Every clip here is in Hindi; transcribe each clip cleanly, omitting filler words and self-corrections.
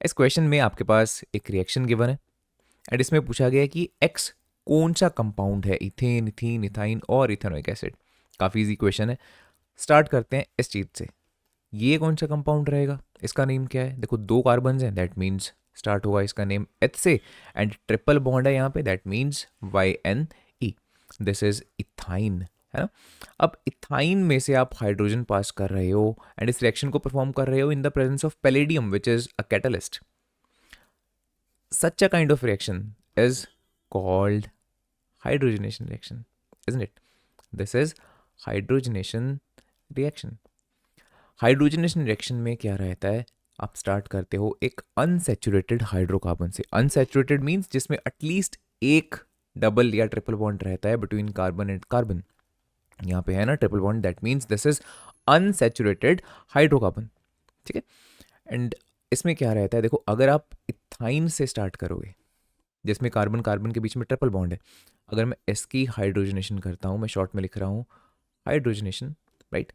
इस क्वेश्चन में आपके पास एक रिएक्शन गिवन है एंड इसमें पूछा गया है कि एक्स कौन सा कंपाउंड है, इथेन, इथीन, इथाइन और इथेनोइक एसिड। काफ़ी इजी क्वेश्चन है। स्टार्ट करते हैं इस चीज़ से। ये कौन सा कंपाउंड रहेगा, इसका नेम क्या है? देखो दो कार्बन हैं, दैट मीन्स स्टार्ट होगा इसका नेम एच से एंड ट्रिपल बॉन्ड है यहाँ पे, that means YNE। This is ethyne, है ना। अब इथाइन में से आप हाइड्रोजन पास कर रहे हो एंड इस रिएक्शन को परफॉर्म कर रहे हो in the presence of palladium which is a catalyst. Such a kind of reaction is called hydrogenation reaction, isn't it? This is hydrogenation reaction. Hydrogenation reaction में क्या रहता है, आप स्टार्ट करते हो एक अनसैचुरेटेड हाइड्रोकार्बन से। अनसैचुरेटेड मीन्स जिसमें एटलीस्ट एक डबल या ट्रिपल बॉन्ड रहता है बिटवीन कार्बन एंड कार्बन। यहाँ पे है ना triple bond, that means this is unsaturated hydrocarbon, ठीक है। एंड इसमें क्या रहता है, देखो अगर आप इथाइन से स्टार्ट करोगे जिसमें कार्बन कार्बन के बीच में ट्रिपल बॉन्ड है, अगर मैं इसकी हाइड्रोजनेशन करता हूँ, मैं शॉर्ट में लिख रहा हूँ hydrogenation, right,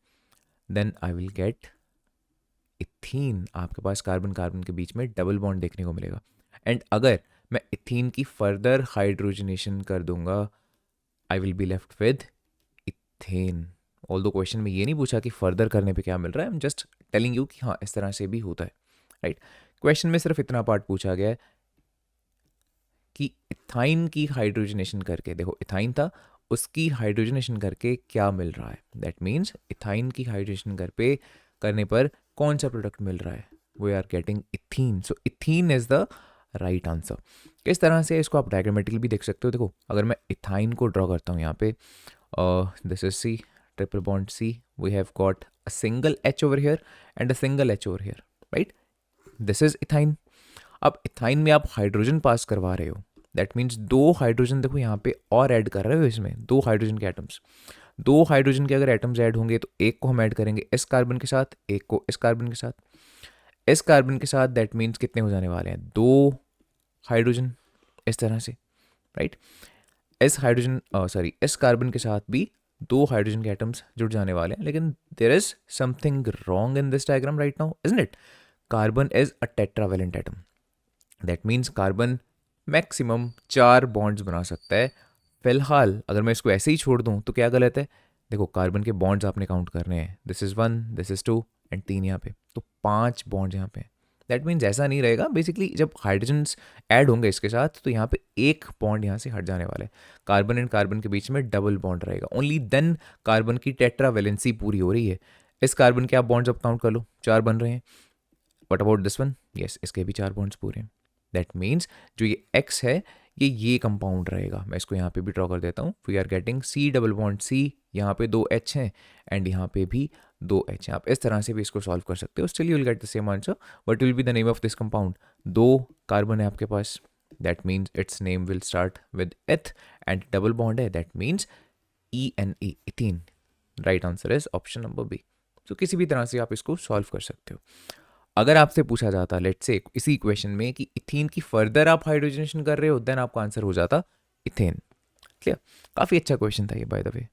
then I will get ethene. आपके पास कार्बन कार्बन के बीच में डबल बॉन्ड देखने को मिलेगा। एंड अगर मैं इथीन की फर्दर हाइड्रोजनेशन कर दूंगा, I will be left with ethane. All दो क्वेश्चन में ये नहीं पूछा कि फर्दर करने पे क्या मिल रहा है, I am just telling you कि हाँ इस तरह से भी होता है, राइट। क्वेश्चन में सिर्फ इतना पार्ट पूछा गया है कि इथाइन की हाइड्रोजनेशन करके, देखो इथाइन था, उसकी हाइड्रोजनेशन करके क्या मिल रहा है। दैट मीन्स इथाइन की हाइड्रोजनेशन करने पर कौन सा प्रोडक्ट मिल रहा है, we are getting ethene. So ethene is the right answer. किस तरह से इसको आप डायग्रामेटिकली भी देख सकते हो। देखो अगर मैं इथाइन को ड्रॉ करता हूँ यहाँ पे, this is C, triple bond C, we have got a single H over here and a single H over here, right. This is ethyne. अब इथाइन में आप हाइड्रोजन पास करवा रहे हो, दैट मीन्स दो हाइड्रोजन, देखो यहाँ पे और ऐड कर रहे हो, इसमें दो हाइड्रोजन के एटम्स, दो हाइड्रोजन के अगर एटम्स ऐड होंगे तो एक को हम ऐड करेंगे इस कार्बन के साथ, एक को इस कार्बन के साथ, इस कार्बन के साथ, दैट मीन्स कितने हो जाने वाले हैं, दो हाइड्रोजन, इस तरह से, राइट। इस हाइड्रोजन सॉरी इस कार्बन के साथ भी दो हाइड्रोजन के एटम्स जुड़ जाने वाले हैं। लेकिन there is something wrong in this diagram right now, isn't it? Carbon is a tetravalent atom, that means carbon maximum 4 bonds बना सकता है। फिलहाल अगर मैं इसको ऐसे ही छोड़ दूं तो क्या गलत है, देखो कार्बन के बॉन्ड्स आपने काउंट करने हैं, this is 1, this is 2 and 3 यहाँ पे, तो 5 बॉन्ड्स यहाँ पे। दैट मीन्स ऐसा नहीं रहेगा, बेसिकली जब हाइड्रोजन्स ऐड होंगे इसके साथ तो यहाँ पे एक बॉन्ड यहाँ से हट जाने वाला है, कार्बन एंड कार्बन के बीच में डबल बॉन्ड रहेगा। ओनली देन कार्बन की टेट्रावेलेंसी पूरी हो रही है। इस कार्बन के आप बॉन्ड्स अब काउंट कर लो, 4 बन रहे हैं। What about this one, yes इसके भी 4 बॉन्ड्स पूरे हैं। दैट मीन्स जो ये एक्स है ये कंपाउंड रहेगा। मैं इसको यहाँ पे भी ड्रॉ कर देता हूँ। We are getting C double bond C, यहाँ पे 2 H हैं एंड यहाँ पे भी 2 H हैं। आप इस तरह से भी इसको सॉल्व कर सकते हो, still you will get the same answer. What will be the name of this compound? 2 carbon है आपके पास, that means its name will start with eth and double bond है, that means ENE, ethene. Right answer is option number B. तो किसी भी तरह से आप इसको सॉल्व कर सकते हो। अगर आपसे पूछा जाता लेट्स से इसी इक्वेशन में कि इथीन की फर्दर आप हाइड्रोजनेशन कर रहे हो, देन आपका आंसर हो जाता इथेन। क्लियर? काफ़ी अच्छा क्वेश्चन था ये बाय द वे।